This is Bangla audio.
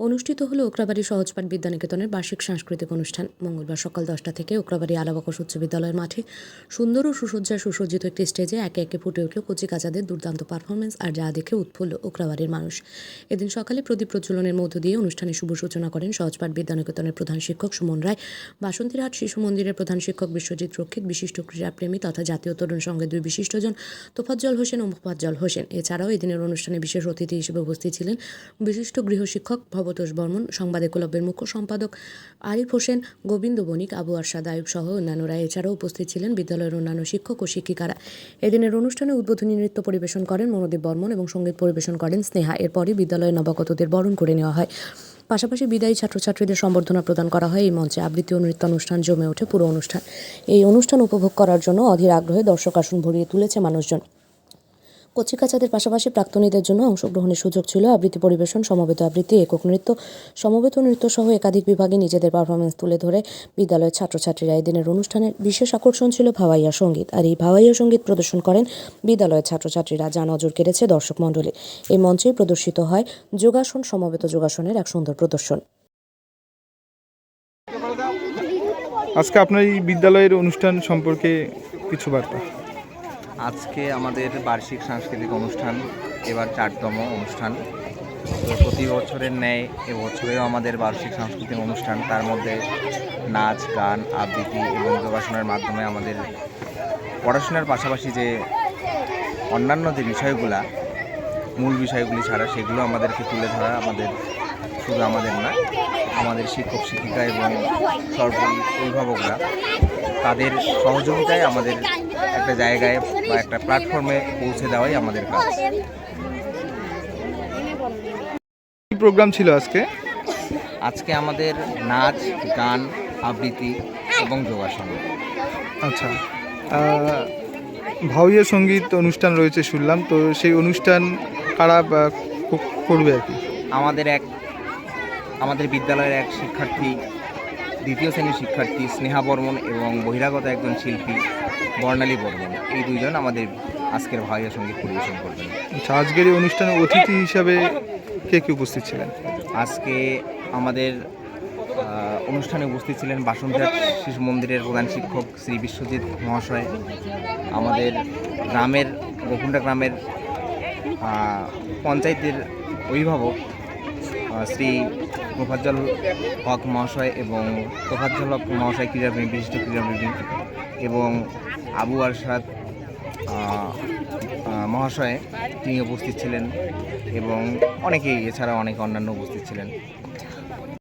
অনুষ্ঠিত হলো ওকরাবাড়ি সহজপাঠ বিদ্যানিকেতনের বার্ষিক সাংস্কৃতিক অনুষ্ঠান। মঙ্গলবার সকাল 10টা থেকে ওকরাবাড়ি আলাবাকস উচ্চ বিদ্যালয়ের মাঠে সুন্দর ও সুসজ্জায় সুসজ্জিত একটি স্টেজে একে একে ফুটে উঠল কচিকাচাদের দুর্দান্ত পারফরমেন্স, আর যা দেখে উৎফুল্ল ওকরাবাড়ির মানুষ। এদিন সকালে প্রদীপ প্রজ্বলনের মধ্য দিয়ে অনুষ্ঠানে শুভ সূচনা করেন সহজপাঠ বিদ্যানিকেতনের প্রধান শিক্ষক সুমন রায়, বাসন্তীরহাট শিশু মন্দিরের প্রধান শিক্ষক বিশ্বজিৎ রক্ষিত, বিশিষ্ট ক্রীড়াপ্রেমী তথা জাতীয় তরুণ সংঘের দুই বিশিষ্টজন তোফাজ্জল হোসেন ও মোফাজ্জল হোসেন। এছাড়াও এদিনের অনুষ্ঠানে বিশেষ অতিথি হিসেবে উপস্থিত ছিলেন বিশিষ্ট গৃহশিক্ষক ভবতোষ বর্মন, সংবাদ একলব্যের মুখ্য সম্পাদক আরিফ হোসেন, গোবিন্দ বণিক, আবু আরশাদ আয়ুব সহ অন্যান্যরা। এছাড়াও উপস্থিত ছিলেন বিদ্যালয়ের অন্যান্য শিক্ষক ও শিক্ষিকারা। এদিনের অনুষ্ঠানে উদ্বোধনী নৃত্য পরিবেশন করেন মনোদীপ বর্মন এবং সঙ্গীত পরিবেশন করেন স্নেহা। এরপরই বিদ্যালয়ের নবাগতদের বরণ করে নেওয়া হয়। পাশাপাশি বিদায়ী ছাত্রছাত্রীদের সম্বর্ধনা প্রদান করা হয়। এই মঞ্চে আবৃত্তি ও নৃত্যানুষ্ঠান জমে ওঠে পুরো অনুষ্ঠান। এই অনুষ্ঠান উপভোগ করার জন্য অধীর আগ্রহে দর্শক আসন ভরিয়ে তুলেছে মানুষজন। কচিকাচাদের পাশাপাশি প্রাক্তনীদের জন্য অংশগ্রহণের সুযোগ ছিল আবৃত্তি পরিবেশন, সমবেত আবৃত্তি, একক নৃত্য, সমবেত নৃত্য সহ একাধিক বিভাগে নিজেদের পারফরমেন্স তুলে ধরে বিদ্যালয়ের ছাত্রছাত্রীরা। এদিনের অনুষ্ঠানের বিশেষ আকর্ষণ ছিল ভাওয়াইয়া সঙ্গীত, আর এই ভাওয়াইয়া সঙ্গীত প্রদর্শন করেন বিদ্যালয়ের ছাত্রছাত্রীরা, যা নজর কেড়েছে দর্শক মণ্ডলী। এই মঞ্চেই প্রদর্শিত হয় যোগাসন, সমবেত যোগাসনের এক সুন্দর প্রদর্শন। আজকে আপনার এই বিদ্যালয়ের অনুষ্ঠান সম্পর্কে কিছু বার্তা। আজকে আমাদের বার্ষিক সাংস্কৃতিক অনুষ্ঠান, এবার 4তম অনুষ্ঠান। তো প্রতি বছরের ন্যায় এবছরেও আমাদের বার্ষিক সাংস্কৃতিক অনুষ্ঠান, তার মধ্যে নাচ, গান, আবৃত্তি এবং যোগাসনের মাধ্যমে আমাদের পড়াশোনার পাশাপাশি যে অন্যান্য যে বিষয়গুলা, মূল বিষয়গুলি ছাড়া সেগুলো আমাদেরকে তুলে ধরা, শুধু আমাদের না, আমাদের শিক্ষক শিক্ষিকা এবং সর্বোপরি অভিভাবকরা, তাদের সহযোগিতায় আমাদের একটা জায়গায় বা একটা প্ল্যাটফর্মে পৌঁছে দেওয়াই আমাদের কাজ। কি প্রোগ্রাম ছিল আজকে? আজকে আমাদের নাচ, গান, আবৃত্তি এবং যোগাসন। আচ্ছা, ভাওয়াইয়া সঙ্গীত অনুষ্ঠান রয়েছে শুনলাম, তো সেই অনুষ্ঠান কারা করবে আর কি? আমাদের বিদ্যালয়ের এক শিক্ষার্থী, দ্বিতীয় শ্রেণীর শিক্ষার্থী স্নেহা বর্মন এবং বহিরাগত একজন শিল্পী বর্ণালী বর্মন, এই দুইজন আমাদের আজকের ভাওয়াইয়া সঙ্গীত পরিবেশন করবেন। আচ্ছা, আজকের এই অনুষ্ঠানে অতিথি হিসাবে কে কে উপস্থিত ছিলেন? আজকে আমাদের অনুষ্ঠানে উপস্থিত ছিলেন বাসন্তীরহাট শিশু মন্দিরের প্রধান শিক্ষক শ্রী বিশ্বজিৎ মহাশয়, আমাদের গোকুন্ডা গ্রামের পঞ্চায়েতের অভিভাবক শ্রী মোফাজ্জল হক মহাশয় এবং তোফাজ্জল হক মহাশয় ক্রীড়াপ্রেমী, বিশিষ্ট ক্রীড়াপ্রেমী, এবং আবু আরশাদ মহাশয়, তিনি উপস্থিত ছিলেন, এবং অনেকেই এছাড়া অনেক অন্যান্য উপস্থিত ছিলেন।